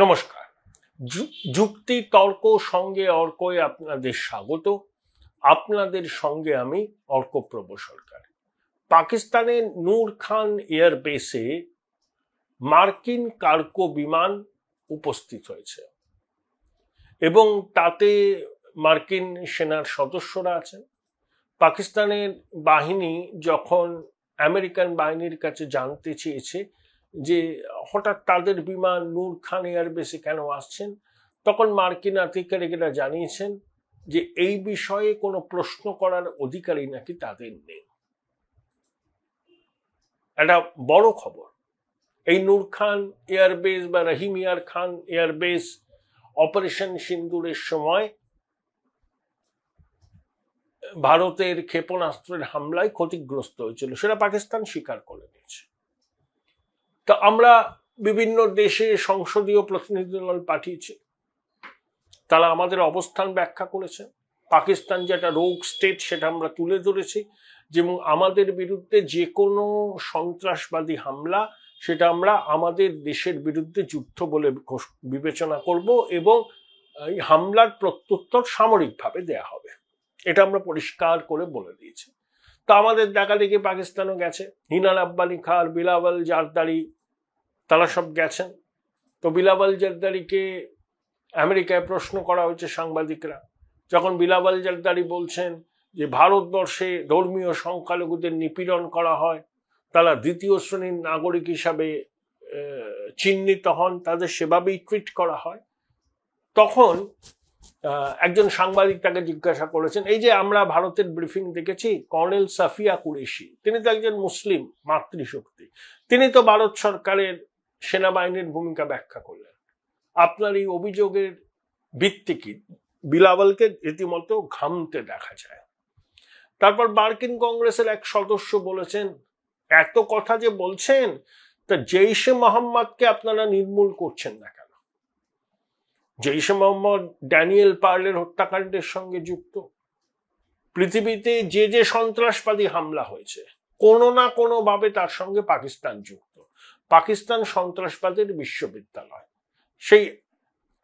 নমস্কার। যুক্তি তর্ক সঙ্গে অর্কয়ে আপনাদের স্বাগত। আপনাদের সঙ্গে আমি অর্কপ্রভ সরকার। পাকিস্তানের নূর খান এয়ারবেসে মার্কিন কার্গো বিমান উপস্থিত হয়েছে এবং তাতে মার্কিন সেনার সদস্যরা আছেন। পাকিস্তানের বাহিনী যখন আমেরিকান বাহিনীর কাছে জানতে চেয়েছে যে হঠাৎ তাদের বিমান নূর খান এয়ারবেসে কেন আসছেন, তখন মার্কিন আধিকারিকেরা জানিয়েছেন যে এই বিষয়ে কোনো প্রশ্ন করার অধিকারই নাকি তাদের নেই। একটা বড় খবর। এই নূর খান এয়ারবেস বা রহিম ইয়ার খান এয়ারবেস অপারেশন সিন্দুরের সময় ভারতের ক্ষেপণাস্ত্রের হামলায় ক্ষতিগ্রস্ত হয়েছিল, সেটা পাকিস্তান স্বীকার করে নিয়েছে। তো আমরা বিভিন্ন দেশে সংসদীয় প্রতিনিধি দল পাঠিয়েছি, তারা আমাদের অবস্থান ব্যাখ্যা করেছে। পাকিস্তান যেটা রোগ স্টেট সেটা আমরা তুলে ধরেছি, যেমন আমাদের বিরুদ্ধে যে কোনো সন্ত্রাসবাদী হামলা সেটা আমরা আমাদের দেশের বিরুদ্ধে যুদ্ধ বলে বিবেচনা করব এবং এই হামলার প্রত্যুত্তর সামরিকভাবে দেয়া হবে, এটা আমরা পরিষ্কার করে বলে দিয়েছি। তো আমাদের দেখা দেখি পাকিস্তানও গেছে, হিনাল আব্বানি খান, বিলাওয়াল জারদারি, তারা সব গেছেন। তো বিলাওয়াল জারদারিকে আমেরিকায় প্রশ্ন করা হয়েছে সাংবাদিকরা, যখন বিলাওয়াল জারদারি বলছেন যে ভারতবর্ষে ধর্মীয় সংখ্যালঘুদের নিপীড়ন করা হয়, তারা দ্বিতীয় শ্রেণীর নাগরিক হিসাবে চিহ্নিত হন, তাদের সেভাবেই ট্রিট করা হয়, তখন একজন সাংবাদিক তাকে জিজ্ঞাসা করেছেন, এই যে আমরা ভারতের ব্রিফিং দেখেছি, কর্নেল সাফিয়া কুরেশি, তিনি তো একজন মুসলিম মাতৃশক্তি, তিনি তো ভারত সরকারের সেনাবাহিনীর ভূমিকা ব্যাখ্যা করলেন, আপনার এই অভিযোগের ভিত্তি কি? বিলাওয়ালকে রীতিমতো ঘামতে দেখা যায়। তারপর মার্কিন কংগ্রেসের এক সদস্য বলেছেন, এত কথা যে বলছেন, তা জৈশে মোহাম্মদকে আপনারা নির্মূল করছেন না কেন? জৈশে মোহাম্মদ ড্যানিয়েল পার্লের হত্যাকাণ্ডের সঙ্গে যুক্ত। পৃথিবীতে যে যে সন্ত্রাসবাদী হামলা হয়েছে কোনো না কোনো ভাবে তার সঙ্গে পাকিস্তান যুক্ত। পাকিস্তান সন্ত্রাসবাদের বিশ্ববিদ্যালয়। সেই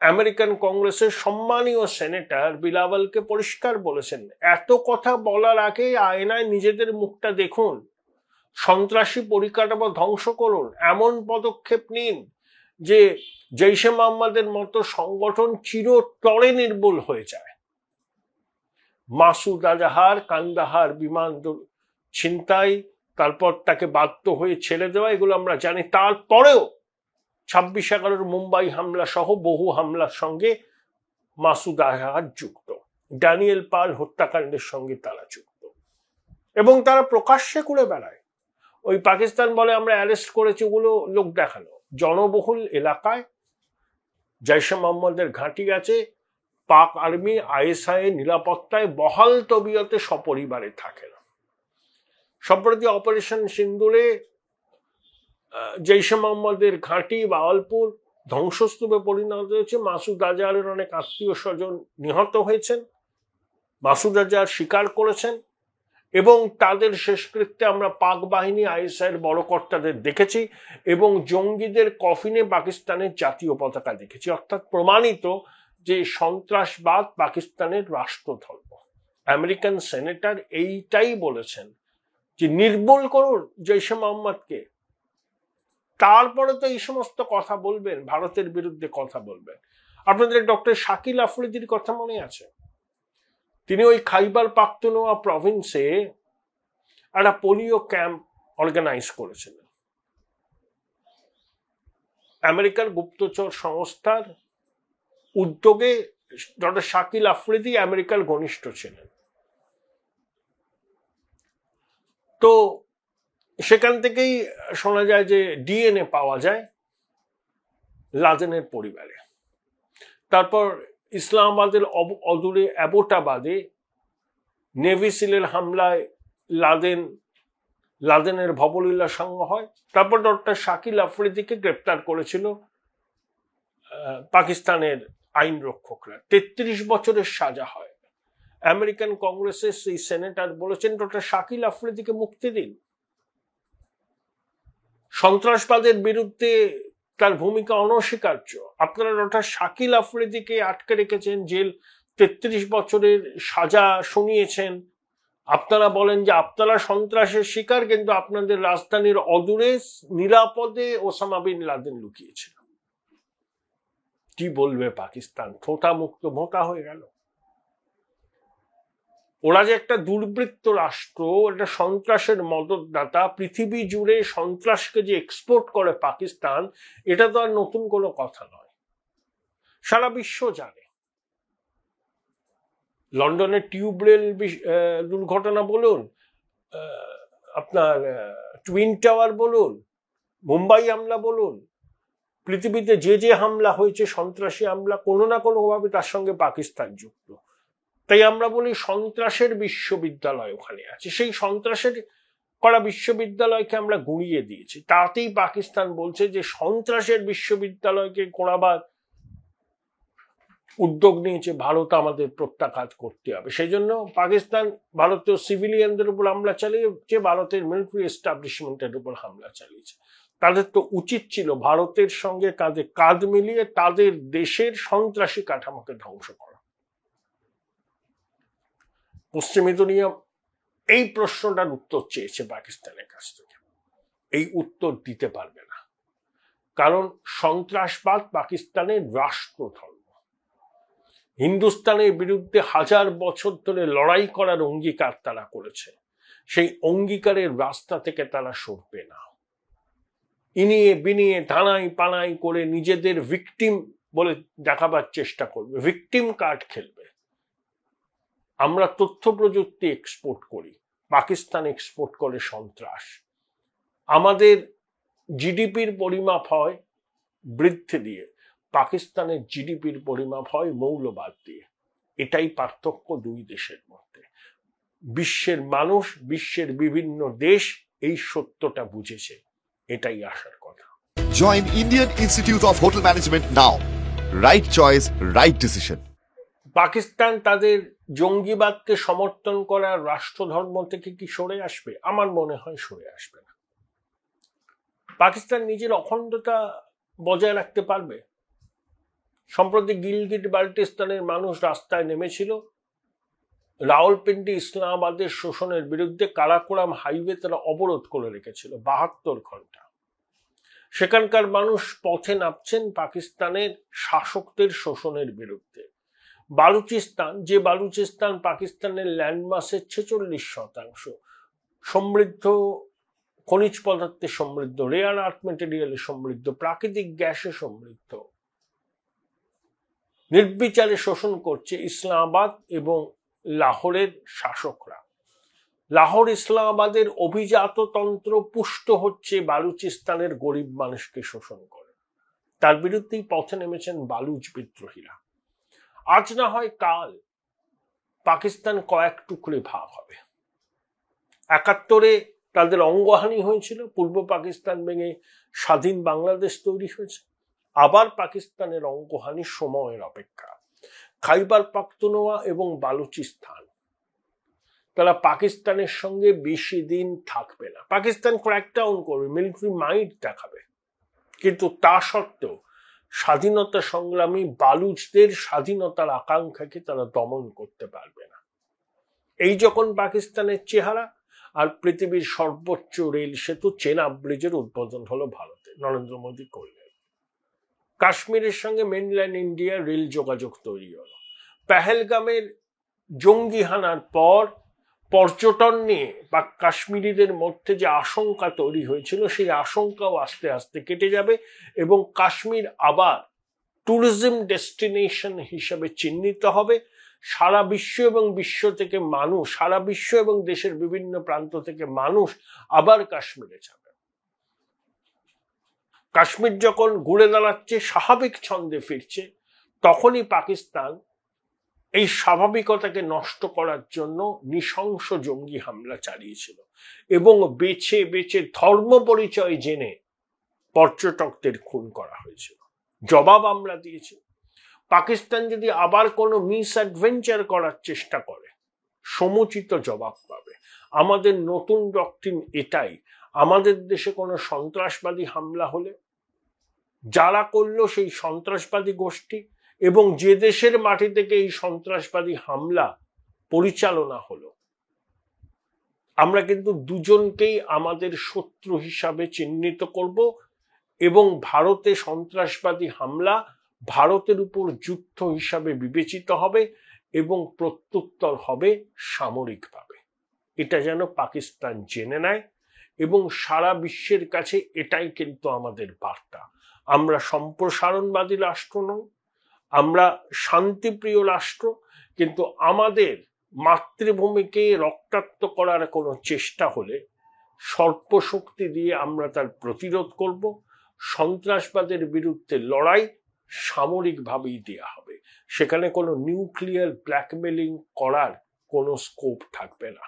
আমেরিকান কংগ্রেসের সম্মানীয় সেনেটর বিলাওয়ালকে পরিষ্কার বলেছেন, এত কথা বলার আগে আয়নায় নিজেদের মুখটা দেখুন, সন্ত্রাসী পরিকাঠামো ধ্বংস করুন, এমন পদক্ষেপ নিন যে জৈশে মোহাম্মদের মতো সংগঠন চিরতরে নির্মূল হয়ে যায়। মাসুদ আজহার কান্দাহার বিমান ছিনতাই, তারপর তাকে বাধ্য হয়ে ছেড়ে দেওয়া, এগুলো আমরা জানি। তারপরেও 26/11 মুম্বাই হামলা সহ বহু হামলার সঙ্গে মাসুদ আজহার যুক্ত, ড্যানিয়েল পাল হত্যাকাণ্ডের সঙ্গে তারা যুক্ত, এবং তারা প্রকাশ্যে করে বেড়ায়। ওই পাকিস্তান বলে আমরা অ্যারেস্ট করেছি, ওগুলো লোক দেখানো। জনবহুল এলাকায় জৈশে মোহাম্মদের ঘাঁটি আছে, পাক আর্মি আইএসআই নিরাপত্তায় বহাল তবিয়তে সপরিবারে থাকে না। সম্প্রতি অপারেশন সিন্দুরে জৈশে মোহাম্মদের ঘাঁটি বাওয়ালপুর ধ্বংসস্তূপে পরিণত হয়েছে। মাসুদ আজহারের অনেক আত্মীয় স্বজন নিহত হয়েছেন, মাসুদ আজহার স্বীকার করেছেন, এবং তাদের শেষকৃত্যে আমরা পাক বাহিনী আইএসআইয়ের বড় কর্তাদের দেখেছি এবং জঙ্গিদের কফিনে পাকিস্তানের জাতীয় পতাকা দেখেছি। অর্থাৎ প্রমাণিত যে সন্ত্রাসবাদ পাকিস্তানের রাষ্ট্রধর্ম। আমেরিকান সেনেটর এইটাই বলেছেন যে নির্মূল করুন জৈশে মোহাম্মদকে, তারপরে তো এই সমস্ত কথা বলবেন, ভারতের বিরুদ্ধে কথা বলবেন। আপনাদের ডক্টর শাকিল আফ্রিদির কথা মনে আছে? তিনি ওই খাইবার পাখতুনওয়া প্রভিন্সে একটা পোলিও ক্যাম্প অর্গানাইজ করেছিলেন। আমেরিকার গুপ্তচর সংস্থার উদ্যোগে ডক্টর শাকিল আফ্রিদি আমেরিকার ঘনিষ্ঠ ছিলেন। তো সেখান থেকেই শোনা যায় যে ডিএনএ পাওয়া যায় লাদেনের পরিবারে। তারপর ইসলামাবাদের অদূরে অ্যাবোটাবাদে নেভি সিলের হামলায় লাদেনের ভবলীলা সঙ্গ হয়। তারপর ডক্টর শাকিল আফ্রিদিকে গ্রেপ্তার করেছিল পাকিস্তানের আইন রক্ষকরা। 33 বছরের সাজা হয়। আমেরিকান কংগ্রেসের সেই সেনেটর বলেছেন, ডক্টর শাকিল আফ্রিদিকে মুক্তি দিন, সন্ত্রাসবাদের বিরুদ্ধে তার ভূমিকা অনস্বীকার্য। আপনারা ডক্টর শাকিল আফ্রিদিকে আটকে রেখেছেন, জেল 33 বছরের সাজা শুনিয়েছেন। আপনারা বলেন যে আপনারা সন্ত্রাসের শিকার, কিন্তু আপনাদের রাজধানীর অদূরে নিরাপদে ওসামা বিন লাদেন লুকিয়েছিল। কি বলবে পাকিস্তান? ঠোঁটা মুক্ত ভোঁতা হয়ে গেল। ওরা যে একটা দুর্বৃত্ত রাষ্ট্র, একটা সন্ত্রাসের মদতদাতা, পৃথিবী জুড়ে সন্ত্রাসকে যে এক্সপোর্ট করে পাকিস্তান, এটা তো আর নতুন কোনো কথা নয়, সারা বিশ্ব জানে। লন্ডনের টিউবওয়েল দুর্ঘটনা বলুন, আপনার টুইন টাওয়ার বলুন, মুম্বাই হামলা বলুন, পৃথিবীতে যে যে হামলা হয়েছে সন্ত্রাসী হামলা, কোনো না কোনো ভাবে তার সঙ্গে পাকিস্তান যুক্ত। তাই আমরা বলি সন্ত্রাসের বিশ্ববিদ্যালয় ওখানে আছে। সেই সন্ত্রাসের করা বিশ্ববিদ্যালয়কে আমরা গুঁড়িয়ে দিয়েছি। তাতেই পাকিস্তান বলছে যে সন্ত্রাসের বিশ্ববিদ্যালয়কে কোরাবার উদ্যোগ নিয়েছে, ভারত আমাদের প্রত্যাঘাত করতে হবে। সেই জন্য পাকিস্তান ভারতীয় সিভিলিয়ানদের উপর হামলা চালিয়েছে, ভারতের মিলিটারি এস্টাবলিশমেন্টের উপর হামলা চালিয়েছে। তাদের তো উচিত ছিল ভারতের সঙ্গে কাঁধে কাঁধ মিলিয়ে তাদের দেশের সন্ত্রাসী কাঠামোকে ধ্বংস করা। পশ্চিমী দুনিয়া এই প্রশ্নটার উত্তর চেয়েছে পাকিস্তানের কাছ থেকে, এই উত্তর দিতে পারবে না, কারণ সন্ত্রাসবাদ পাকিস্তানের রাষ্ট্রধর্ম। হিন্দুস্তানের বিরুদ্ধে 1000 বছর ধরে লড়াই করার অঙ্গীকার তারা করেছে, সেই অঙ্গীকারের রাস্তা থেকে তারা সরবে না। ইনিয়ে বিনিয়ে ধানাই পানাই করে নিজেদের ভিকটিম বলে দেখাবার চেষ্টা করবে, ভিকটিম কার্ড খেলবে। আমরা তথ্য প্রযুক্তি এক্সপোর্ট করি, পাকিস্তান এক্সপোর্ট করে সন্ত্রাস। আমাদের জিডিপির পরিমাপ হয় বৃদ্ধি দিয়ে, পাকিস্তানের জিডিপির পরিমাপ হয় মৌলবাদ দিয়ে। এটাই পার্থক্য দুই দেশের মধ্যে। বিশ্বের মানুষ, বিশ্বের বিভিন্ন দেশ এই সত্যটা বুঝেছে, এটাই আসার কথা। Join Indian Institute of Hotel Management now. Right choice, right decision. Pakistan তাদের জঙ্গিবাদকে সমর্থন করার রাষ্ট্রধর্ম থেকে কি সরে আসবে? আমার মনে হয় সরে আসবে না। পাকিস্তান নিজের অখণ্ডতা বজায় রাখতে পারবে। সম্প্রতি গিলগিট বাল্টিস্তানের মানুষ রাস্তায় নেমেছিল রাওয়ালপিন্ডি ইসলামাবাদের শোষণের বিরুদ্ধে। কারাকোরাম হাইওয়ে তারা অবরোধ করে রেখেছিল 72 ঘন্টা। সেখানকার মানুষ পথে নামছেন পাকিস্তানের শাসকদের শোষণের বিরুদ্ধে। বালুচিস্তান, যে বালুচিস্তান পাকিস্তানের ল্যান্ডমাসের 46%, সমৃদ্ধ খনিজ পদার্থে সমৃদ্ধ, রেয়ার আর্থ মেটেরিয়ালে সমৃদ্ধ, প্রাকৃতিক গ্যাসে সমৃদ্ধ, নির্বিচারে শোষণ করছে ইসলামাবাদ এবং লাহোরের শাসকরা। লাহোর ইসলামাবাদের অভিজাততন্ত্র পুষ্ট হচ্ছে বালুচিস্তানের গরিব মানুষকে শোষণ করে। তার বিরুদ্ধেই পথে নেমেছেন বালুচ বিদ্রোহীরা। আজ না হয় কাল পাকিস্তান কয়েক টুকরে ভাগ হবে। 71-এ তাদের অঙ্গহানি হয়েছিল, পূর্ব পাকিস্তান ভেঙে স্বাধীন বাংলাদেশ তৈরি হয়েছে। আবার পাকিস্তানের অঙ্গহানি সময়ের অপেক্ষা। খাইবার পাখতুনওয়া এবং বালুচিস্তান তারা পাকিস্তানের সঙ্গে বেশি দিন থাকবে না। পাকিস্তান ক্র্যাকডাউন করবে, মিলিটারি মাইট দেখাবে, কিন্তু তা সত্ত্বেও স্বাধীনতা সংগ্রামী বালুচদের স্বাধীনতার আকাঙ্ক্ষাকে তারা দমন করতে পারবে না। এই যখন পাকিস্তানের চেহারা। আর পৃথিবীর সর্বোচ্চ রেল সেতু চেনাব ব্রিজের উদ্বোধন হলো ভারতে, নরেন্দ্র মোদী করলেন। কাশ্মীরের সঙ্গে মেনল্যান্ড ইন্ডিয়ার রেল যোগাযোগ তৈরি হলো। পেহেলগামের জঙ্গি হানার পর পর্যটন নিয়ে বা কাশ্মীরিদের মধ্যে যে আশঙ্কা তৈরি হয়েছিল, সেই আশঙ্কাও আস্তে আস্তে কেটে যাবে এবং কাশ্মীর আবার ট্যুরিজম ডেস্টিনেশন হিসেবে চিহ্নিত হবে। সারা বিশ্ব এবং বিশ্ব থেকে মানুষ, সারা বিশ্ব এবং দেশের বিভিন্ন প্রান্ত থেকে মানুষ আবার কাশ্মীরে যাবে। কাশ্মীর যখন ঘুরে দাঁড়াচ্ছে, স্বাভাবিক ছন্দে ফিরছে, তখনই পাকিস্তান এই স্বাভাবিকতাকে নষ্ট করার জন্য নৃশংস জঙ্গি হামলা চালিয়েছিল এবং বেছে বেছে ধর্ম পরিচয় জেনে পর্যটকদের খুন করা হয়েছিল। জবাব আমরা দিয়েছি। পাকিস্তান যদি আবার কোনো মিস অ্যাডভেঞ্চার করার চেষ্টা করে, সমুচিত জবাব পাবে। আমাদের নতুন ডক্ট্রিন এটাই, আমাদের দেশে কোনো সন্ত্রাসবাদী হামলা হলে যারা করলো সেই সন্ত্রাসবাদী গোষ্ঠী, এবং যে দেশের মাটি থেকে এই সন্ত্রাসবাদী হামলা পরিচালনা হলো, আমরা কিন্তু দুজনকেই আমাদের শত্রু হিসাবে চিহ্নিত করব, এবং ভারতে সন্ত্রাসবাদী হামলা ভারতের উপর যুদ্ধ হিসাবে বিবেচিত হবে এবং প্রত্যুত্তর হবে সামরিকভাবে। এটা যেন পাকিস্তান জেনে নেয়, এবং সারা বিশ্বের কাছে এটাই কিন্তু আমাদের বার্তা। আমরা সম্প্রসারণবাদী রাষ্ট্র নই, আমরা শান্তিপ্রিয় রাষ্ট্র, কিন্তু আমাদের মাতৃভূমিকে রক্তাক্ত করার কোনো চেষ্টা হলে স্বল্প শক্তি দিয়ে আমরা তার প্রতিরোধ করব। সন্ত্রাসবাদের বিরুদ্ধে লড়াই সামরিকভাবেই দেয়া হবে, সেখানে কোনো নিউক্লিয়ার ব্ল্যাকমেলিং করার কোনো স্কোপ থাকবে না।